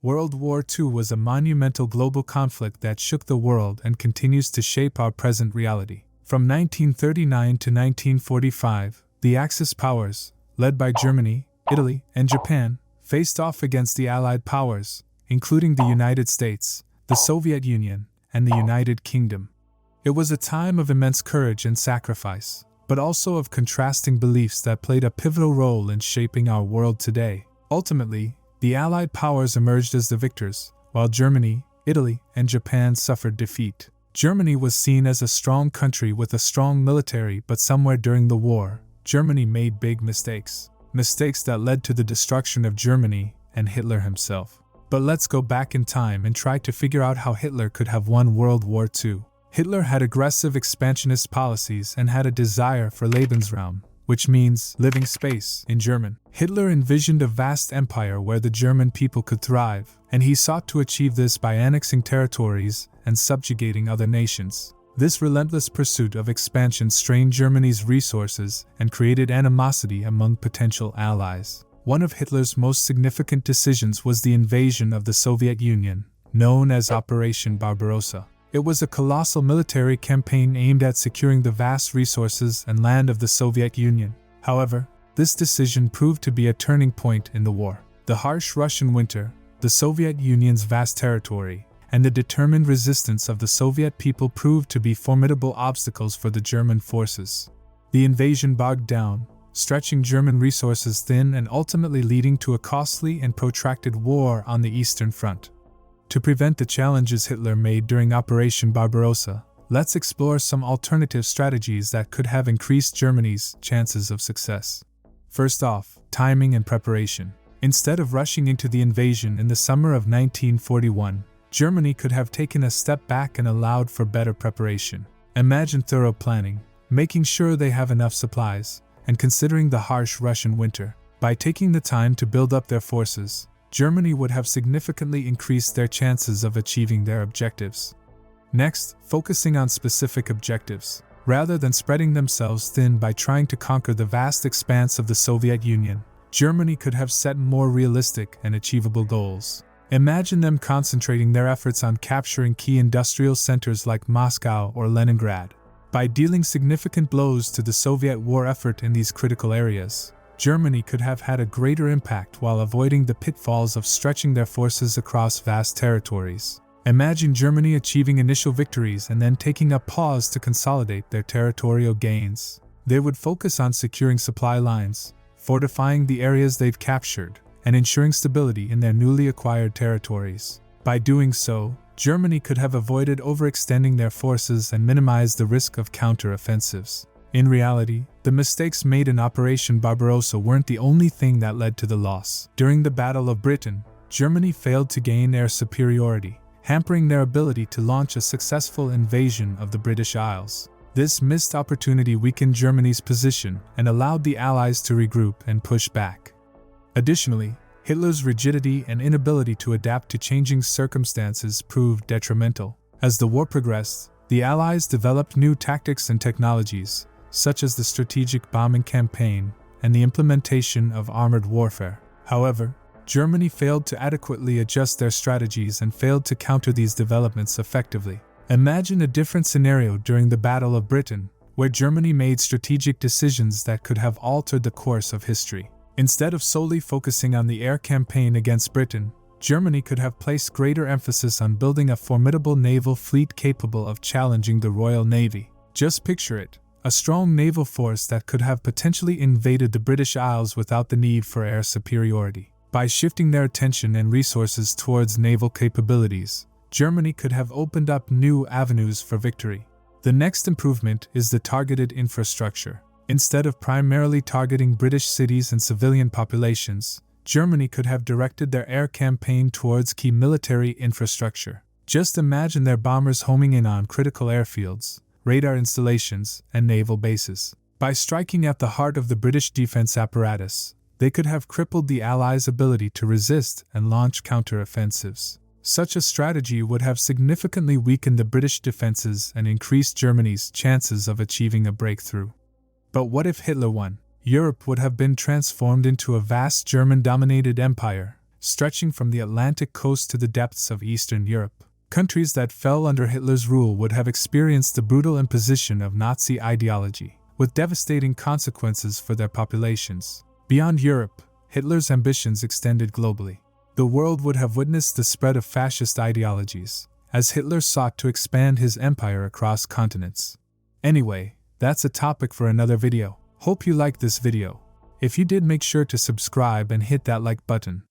World War II was a monumental global conflict that shook the world and continues to shape our present reality. From 1939 to 1945, the Axis powers, led by Germany, Italy, and Japan, faced off against the Allied powers, including the United States, the Soviet Union, and the United Kingdom. It was a time of immense courage and sacrifice, but also of contrasting beliefs that played a pivotal role in shaping our world today. Ultimately, the Allied powers emerged as the victors, while Germany, Italy, and Japan suffered defeat. Germany was seen as a strong country with a strong military, but somewhere during the war, Germany made big mistakes. Mistakes that led to the destruction of Germany and Hitler himself. But let's go back in time and try to figure out how Hitler could have won World War II. Hitler had aggressive expansionist policies and had a desire for Lebensraum, which means living space in German. Hitler envisioned a vast empire where the German people could thrive, and he sought to achieve this by annexing territories and subjugating other nations. This relentless pursuit of expansion strained Germany's resources and created animosity among potential allies. One of Hitler's most significant decisions was the invasion of the Soviet Union, known as Operation Barbarossa. It was a colossal military campaign aimed at securing the vast resources and land of the Soviet Union. However, this decision proved to be a turning point in the war. The harsh Russian winter, the Soviet Union's vast territory, and the determined resistance of the Soviet people proved to be formidable obstacles for the German forces. The invasion bogged down, stretching German resources thin and ultimately leading to a costly and protracted war on the Eastern Front. To prevent the challenges Hitler made during Operation Barbarossa, let's explore some alternative strategies that could have increased Germany's chances of success. First off, timing and preparation. Instead of rushing into the invasion in the summer of 1941, Germany could have taken a step back and allowed for better preparation. Imagine thorough planning, making sure they have enough supplies, and considering the harsh Russian winter. By taking the time to build up their forces, Germany would have significantly increased their chances of achieving their objectives. Next, focusing on specific objectives. Rather than spreading themselves thin by trying to conquer the vast expanse of the Soviet Union, Germany could have set more realistic and achievable goals. Imagine them concentrating their efforts on capturing key industrial centers like Moscow or Leningrad. By dealing significant blows to the Soviet war effort in these critical areas, Germany could have had a greater impact while avoiding the pitfalls of stretching their forces across vast territories. Imagine Germany achieving initial victories and then taking a pause to consolidate their territorial gains. They would focus on securing supply lines, fortifying the areas they've captured, and ensuring stability in their newly acquired territories. By doing so, Germany could have avoided overextending their forces and minimized the risk of counter-offensives. In reality, the mistakes made in Operation Barbarossa weren't the only thing that led to the loss. During the Battle of Britain, Germany failed to gain air superiority, hampering their ability to launch a successful invasion of the British Isles. This missed opportunity weakened Germany's position and allowed the Allies to regroup and push back. Additionally, Hitler's rigidity and inability to adapt to changing circumstances proved detrimental. As the war progressed, the Allies developed new tactics and technologies, such as the strategic bombing campaign and the implementation of armored warfare. However, Germany failed to adequately adjust their strategies and failed to counter these developments effectively. Imagine a different scenario during the Battle of Britain, where Germany made strategic decisions that could have altered the course of history. Instead of solely focusing on the air campaign against Britain, Germany could have placed greater emphasis on building a formidable naval fleet capable of challenging the Royal Navy. Just picture it, a strong naval force that could have potentially invaded the British Isles without the need for air superiority. By shifting their attention and resources towards naval capabilities, Germany could have opened up new avenues for victory. The next improvement is the targeted infrastructure. Instead of primarily targeting British cities and civilian populations, Germany could have directed their air campaign towards key military infrastructure. Just imagine their bombers homing in on critical airfields, radar installations, and naval bases. By striking at the heart of the British defense apparatus, they could have crippled the Allies' ability to resist and launch counter-offensives. Such a strategy would have significantly weakened the British defenses and increased Germany's chances of achieving a breakthrough. But what if Hitler won? Europe would have been transformed into a vast German-dominated empire, stretching from the Atlantic coast to the depths of Eastern Europe. Countries that fell under Hitler's rule would have experienced the brutal imposition of Nazi ideology, with devastating consequences for their populations. Beyond Europe, Hitler's ambitions extended globally. The world would have witnessed the spread of fascist ideologies, as Hitler sought to expand his empire across continents. Anyway, that's a topic for another video. Hope you liked this video. If you did, make sure to subscribe and hit that like button.